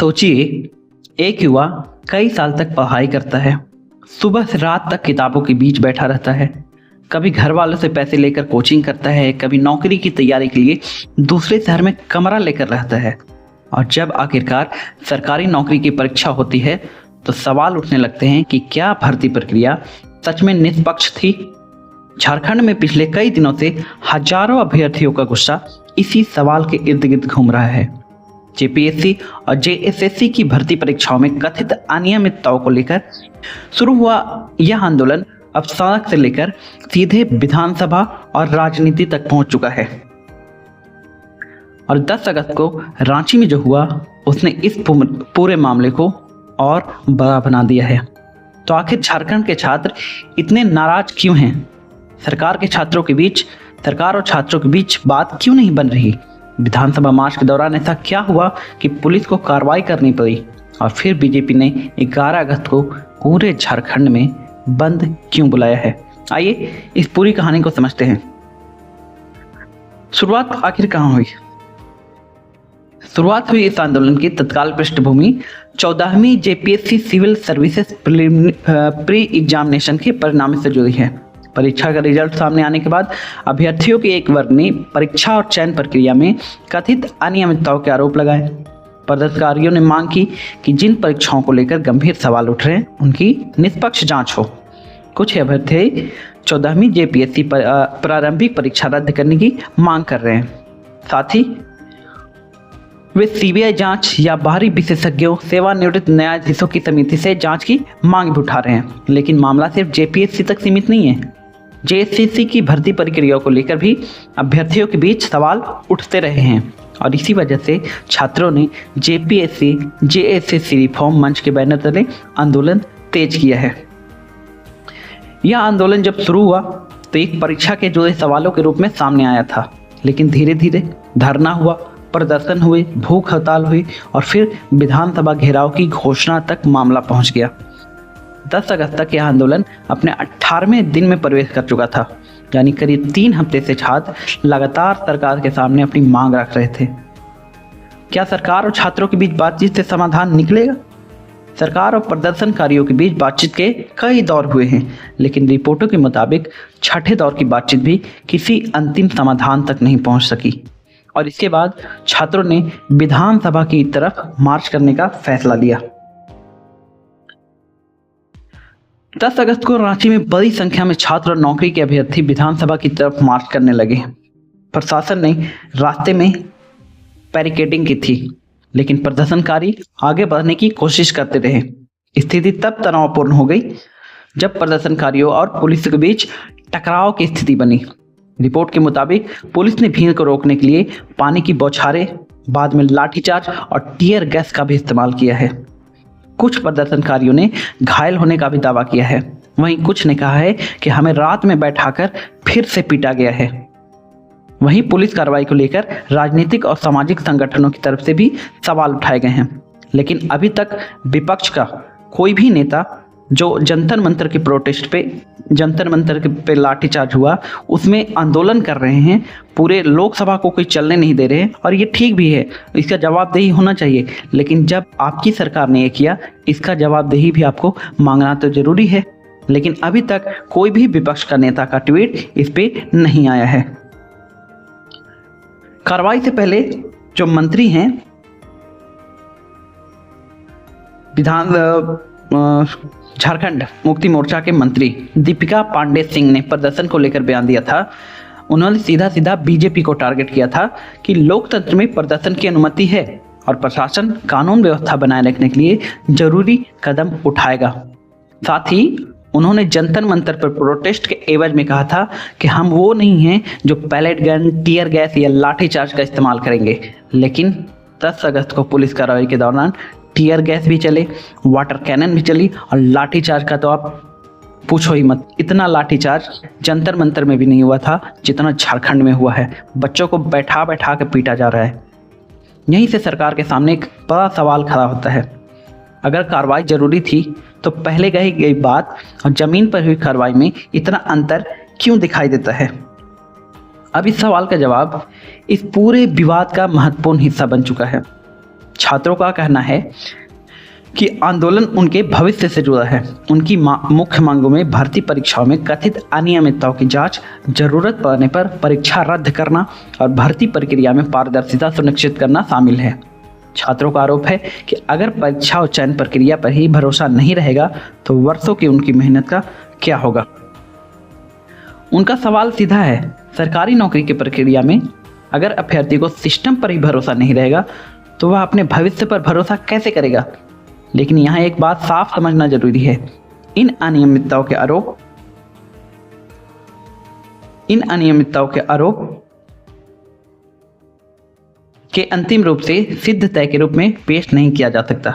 सोचिए, एक युवा कई साल तक पढ़ाई करता है, सुबह से रात तक किताबों के बीच बैठा रहता है, कभी घर वालों से पैसे लेकर कोचिंग करता है, कभी नौकरी की तैयारी के लिए दूसरे शहर में कमरा लेकर रहता है। और जब आखिरकार सरकारी नौकरी की परीक्षा होती है तो सवाल उठने लगते हैं कि क्या भर्ती प्रक्रिया सच में निष्पक्ष थी। झारखंड में पिछले कई दिनों से हजारों अभ्यर्थियों का गुस्सा इसी सवाल के इर्द गिर्द घूम रहा है। जेपीएससी और जेएसएससी की भर्ती परीक्षाओं में कथित अनियमितताओं को लेकर शुरू हुआ यह आंदोलन अब सड़क से लेकर सीधे विधानसभा और राजनीति तक पहुंच चुका है। और 10 अगस्त को रांची में जो हुआ उसने इस पूरे मामले को और बड़ा बना दिया है। तो आखिर झारखंड के छात्र इतने नाराज क्यों हैं? सरकार और छात्रों के बीच बात क्यों नहीं बन रही? विधानसभा मार्च के दौरान ऐसा क्या हुआ कि पुलिस को कार्रवाई करनी पड़ी? और फिर बीजेपी ने 11 अगस्त को पूरे झारखंड में बंद क्यों बुलाया है? आइए इस पूरी कहानी को समझते हैं। शुरुआत आखिर कहां हुई? शुरुआत हुई इस आंदोलन की तत्काल पृष्ठभूमि 14वीं JPSC civil services pre examination के परिणाम से जुड़ी है। परीक्षा का रिजल्ट सामने आने के बाद अभ्यर्थियों के एक वर्ग ने परीक्षा और चयन प्रक्रिया में कथित अनियमितताओं के आरोप लगाए। प्रदर्शनकारियों ने मांग की कि जिन परीक्षाओं को लेकर गंभीर सवाल उठ रहे हैं उनकी निष्पक्ष जांच हो। कुछ अभ्यर्थी 14वीं जेपीएससी प्रारंभिक परीक्षा रद्द करने की मांग कर रहे हैं। साथ ही वे सीबीआई जांच या बाहरी विशेषज्ञों, सेवानिवृत्त न्यायाधीशों की समिति से जांच की मांग भी उठा रहे हैं। लेकिन मामला सिर्फ जेपीएससी तक सीमित नहीं है। जेएसएससी की भर्ती प्रक्रियाओं को लेकर भी अभ्यर्थियों के बीच सवाल उठते रहे हैं और इसी वजह से छात्रों ने जेपीएससी जेएसएससी रिफॉर्म मंच के बैनर तले आंदोलन तेज किया है। यह आंदोलन जब शुरू हुआ तो एक परीक्षा के जुड़े सवालों के रूप में सामने आया था, लेकिन धीरे धीरे धरना हुआ, प्रदर्शन हुए, भूख हड़ताल हुई और फिर विधानसभा घेराव की घोषणा तक मामला पहुंच गया। 10 अगस्त तक यह आंदोलन अपने 18वें दिन में प्रवेश कर चुका था, यानी करीब 3 हफ्ते से छात्र लगातार सरकार के सामने अपनी मांग रख रहे थे। क्या सरकार और छात्रों के बीच बातचीत से समाधान निकलेगा? सरकार और प्रदर्शनकारियों के बीच बातचीत के कई दौर हुए हैं, लेकिन रिपोर्टों के मुताबिक छठे दौर की बातचीत भी किसी अंतिम समाधान तक नहीं पहुंच सकी और इसके बाद छात्रों ने विधानसभा की तरफ मार्च करने का फैसला लिया। 10 अगस्त को रांची में बड़ी संख्या में छात्र और नौकरी के अभ्यर्थी विधानसभा की तरफ मार्च करने लगे। प्रशासन ने रास्ते में बैरिकेडिंग की थी, लेकिन प्रदर्शनकारी आगे बढ़ने की कोशिश करते रहे। स्थिति तब तनावपूर्ण हो गई जब प्रदर्शनकारियों और पुलिस के बीच टकराव की स्थिति बनी। रिपोर्ट के मुताबिक पुलिस ने भीड़ को रोकने के लिए पानी की बौछारें, बाद में लाठीचार्ज और टीयर गैस का भी इस्तेमाल किया है। कुछ प्रदर्शनकारियों ने घायल होने का भी दावा किया है। वहीं कुछ ने कहा है कि हमें रात में बैठाकर फिर से पीटा गया है। वहीं पुलिस कार्रवाई को लेकर राजनीतिक और सामाजिक संगठनों की तरफ से भी सवाल उठाए गए हैं, लेकिन अभी तक विपक्ष का कोई भी नेता जो जंतर मंतर पे लाठीचार्ज हुआ उसमें आंदोलन कर रहे हैं, पूरे लोकसभा को कोई चलने नहीं दे रहे हैं। और ये ठीक भी है, इसका जवाबदेही होना चाहिए, लेकिन जब आपकी सरकार ने ये किया, इसका जवाबदेही भी आपको मांगना तो जरूरी है। लेकिन अभी तक कोई भी विपक्ष का नेता का ट्वीट इस पे नहीं आया है। कार्रवाई से पहले जो मंत्री हैं, झारखंड मुक्ति मोर्चा के मंत्री दीपिका पांडे सिंह ने प्रदर्शन को लेकर बयान दिया था। उन्होंने सीधा बीजेपी को टारगेट किया था कि लोकतंत्र में प्रदर्शन की अनुमति है और प्रशासन कानून व्यवस्था बनाए रखने के लिए जरूरी कदम उठाएगा। साथ ही उन्होंने जंतर मंतर पर प्रोटेस्ट के एवज में कहा था कि हम वो नहीं हैं जो पैलेट गन, टीयर गैस या लाठीचार्ज का इस्तेमाल करेंगे। लेकिन 10 अगस्त को पुलिस कार्रवाई के दौरान टीयर गैस भी चले, वाटर कैनन भी चली और लाठीचार्ज का तो आप पूछो ही मत। इतना लाठीचार्ज जंतर मंतर में भी नहीं हुआ था जितना झारखंड में हुआ है। बच्चों को बैठा के पीटा जा रहा है। यहीं से सरकार के सामने एक बड़ा सवाल खड़ा होता है। अगर कार्रवाई जरूरी थी तो पहले कही गई बात और जमीन पर हुई कार्रवाई में इतना अंतर क्यों दिखाई देता है? अब इस सवाल का जवाब इस पूरे विवाद का महत्वपूर्ण हिस्सा बन चुका है। छात्रों का कहना है कि आंदोलन उनके भविष्य से जुड़ा है। उनकी मुख्य मांगों में भर्ती परीक्षाओं में कथित अनियमितताओं की जांच, जरूरत पड़ने पर परीक्षा रद्द करना और भर्ती प्रक्रिया में पारदर्शिता सुनिश्चित करना शामिल है। छात्रों का आरोप है कि अगर परीक्षा और चयन प्रक्रिया पर ही भरोसा नहीं रहेगा तो वर्षों की उनकी मेहनत का क्या होगा। उनका सवाल सीधा है, सरकारी नौकरी की प्रक्रिया में अगर अभ्यर्थी को सिस्टम पर ही भरोसा नहीं रहेगा तो वह अपने भविष्य पर भरोसा कैसे करेगा। लेकिन यहाँ एक बात साफ समझना जरूरी है, इन अनियमितताओं के आरोप के अंतिम रूप से सिद्ध तय के रूप में पेश नहीं किया जा सकता।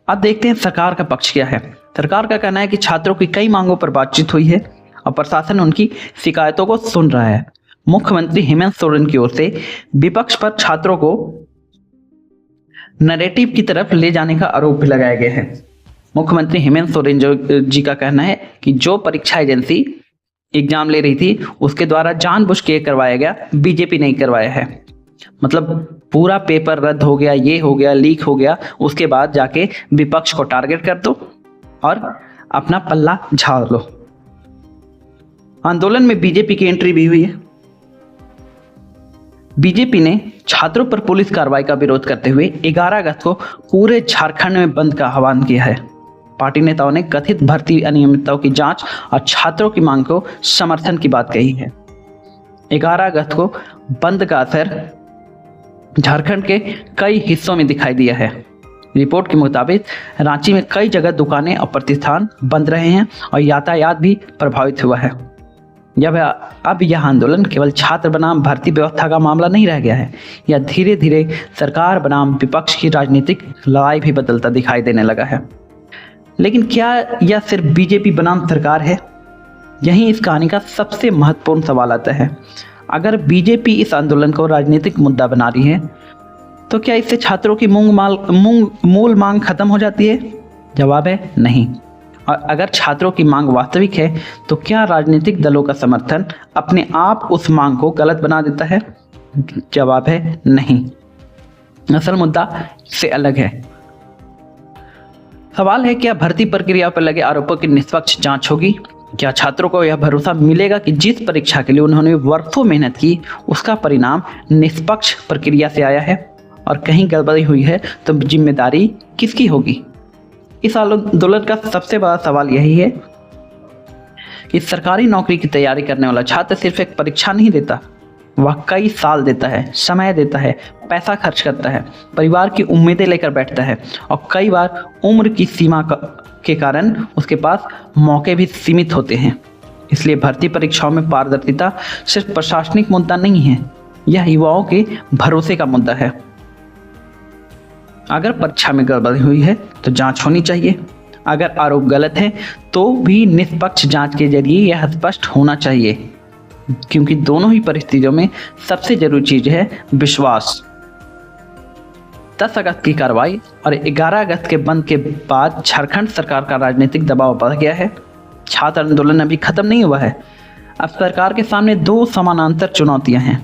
अब देखते हैं सरकार का पक्ष क्या है। सरकार का कहना है कि छात्रों की कई मांगों पर बातचीत हुई है और प्रशासन उनकी शिकायतों को सुन रहा है। मुख्यमंत्री हेमंत सोरेन की ओर से विपक्ष पर छात्रों को नैरेटिव की तरफ ले जाने का आरोप भी लगाया गया है। मुख्यमंत्री हेमंत सोरेन जी का कहना है कि जो परीक्षा एजेंसी एग्जाम ले रही थी उसके द्वारा जानबूझ के करवाया गया, बीजेपी नहीं करवाया है। मतलब पूरा पेपर रद्द हो गया, ये हो गया, लीक हो गया, उसके बाद जाके विपक्ष को टारगेट कर दो और अपना पल्ला झाड़ लो। आंदोलन में बीजेपी की एंट्री भी हुई है। बीजेपी ने छात्रों पर पुलिस कार्रवाई का विरोध करते हुए 11 अगस्त को पूरे झारखंड में बंद का आह्वान किया है। पार्टी नेताओं ने कथित भर्ती अनियमितताओं की जांच और छात्रों की मांग को समर्थन की बात कही है। 11 अगस्त को बंद का असर झारखंड के कई हिस्सों में दिखाई दिया है। रिपोर्ट के मुताबिक रांची में कई जगह दुकानें और प्रतिष्ठान बंद रहे हैं और यातायात भी प्रभावित हुआ है। अब यह आंदोलन केवल छात्र बनाम भर्ती व्यवस्था का मामला नहीं रह गया है, यह धीरे धीरे सरकार बनाम विपक्ष की राजनीतिक लड़ाई भी बदलता दिखाई देने लगा है। लेकिन क्या यह सिर्फ बीजेपी बनाम सरकार है? यही इस कहानी का सबसे महत्वपूर्ण सवाल आता है। अगर बीजेपी इस आंदोलन को राजनीतिक मुद्दा बना रही है तो क्या इससे छात्रों की मूल मांग खत्म हो जाती है? जवाब है नहीं। और अगर छात्रों की मांग वास्तविक है तो क्या राजनीतिक दलों का समर्थन अपने आप उस मांग को गलत बना देता है? जवाब है नहीं। असल मुद्दा से अलग है। सवाल है, क्या भर्ती प्रक्रिया पर लगे आरोपों की निष्पक्ष जांच होगी? क्या छात्रों को यह भरोसा मिलेगा कि जिस परीक्षा के लिए उन्होंने वर्षों मेहनत की उसका परिणाम निष्पक्ष प्रक्रिया से आया है? और कहीं गड़बड़ी हुई है तो जिम्मेदारी किसकी होगी? इस आंदोलन का सबसे बड़ा सवाल यही है कि सरकारी नौकरी की तैयारी करने वाला छात्र सिर्फ एक परीक्षा नहीं देता, वह कई साल देता है, समय देता है, पैसा खर्च करता है, परिवार की उम्मीदें लेकर बैठता है और कई बार उम्र की सीमा के कारण उसके पास मौके भी सीमित होते हैं। इसलिए भर्ती परीक्षाओं में पारदर्शिता सिर्फ प्रशासनिक मुद्दा नहीं है, यह युवाओं के भरोसे का मुद्दा है। अगर परीक्षा में गड़बड़ी हुई है तो जांच होनी चाहिए। अगर आरोप गलत है तो भी निष्पक्ष जांच के जरिए यह स्पष्ट होना चाहिए, क्योंकि दोनों ही परिस्थितियों में सबसे जरूरी चीज है विश्वास। 10 अगस्त की कार्रवाई और 11 अगस्त के बंद के बाद झारखंड सरकार का राजनीतिक दबाव बढ़ गया है। छात्र आंदोलन अभी खत्म नहीं हुआ है। अब सरकार के सामने 2 समानांतर चुनौतियां हैं।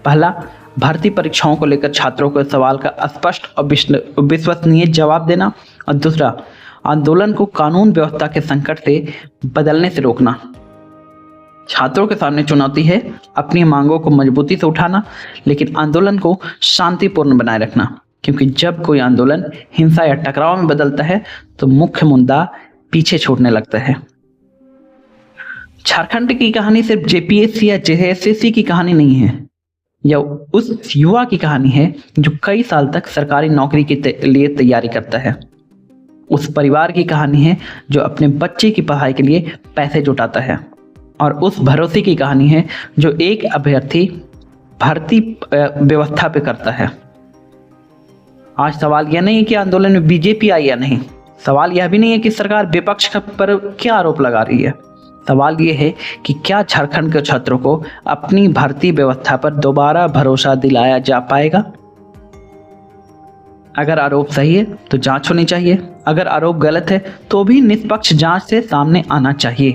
पहला, भर्ती परीक्षाओं को लेकर छात्रों के सवाल का स्पष्ट और विश्वसनीय जवाब देना, और दूसरा, आंदोलन को कानून व्यवस्था के संकट से बदलने से रोकना। छात्रों के सामने चुनौती है अपनी मांगों को मजबूती से उठाना, लेकिन आंदोलन को शांतिपूर्ण बनाए रखना, क्योंकि जब कोई आंदोलन हिंसा या टकराव में बदलता है तो मुख्य मुद्दा पीछे छूटने लगता है। झारखंड की कहानी सिर्फ जेपीएससी या जेएसएससी की कहानी नहीं है, यह उस युवा की कहानी है जो कई साल तक सरकारी नौकरी के लिए तैयारी करता है। उस परिवार की कहानी है जो अपने बच्चे की पढ़ाई के लिए पैसे जुटाता है, और उस भरोसे की कहानी है जो एक अभ्यर्थी भर्ती व्यवस्था पे करता है। आज सवाल यह नहीं है कि आंदोलन में बीजेपी आई या नहीं, सवाल यह भी नहीं है कि सरकार विपक्ष पर क्या आरोप लगा रही है। सवाल यह है कि क्या झारखंड के छात्रों को अपनी भर्ती व्यवस्था पर दोबारा भरोसा दिलाया जा पाएगा? अगर आरोप सही है तो जांच होनी चाहिए, अगर आरोप गलत है तो भी निष्पक्ष जांच से सामने आना चाहिए,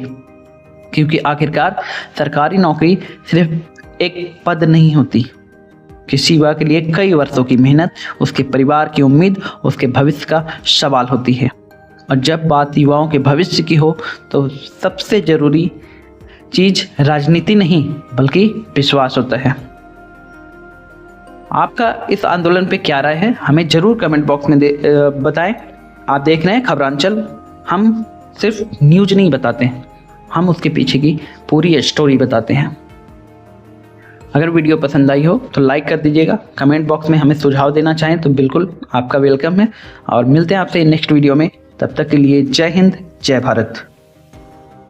क्योंकि आखिरकार सरकारी नौकरी सिर्फ एक पद नहीं होती, किसी युवा के लिए कई वर्षों की मेहनत, उसके परिवार की उम्मीद, उसके भविष्य का सवाल होती है। और जब बात युवाओं के भविष्य की हो तो सबसे ज़रूरी चीज़ राजनीति नहीं बल्कि विश्वास होता है। आपका इस आंदोलन पे क्या राय है, हमें ज़रूर कमेंट बॉक्स में बताएं। आप देख रहे हैं खबरांचल। हम सिर्फ न्यूज़ नहीं बताते हैं, हम उसके पीछे की पूरी स्टोरी बताते हैं। अगर वीडियो पसंद आई हो तो लाइक कर दीजिएगा। कमेंट बॉक्स में हमें सुझाव देना चाहें तो बिल्कुल आपका वेलकम है। और मिलते हैं आपसे नेक्स्ट वीडियो में। तब तक के लिए जय हिंद, जय भारत।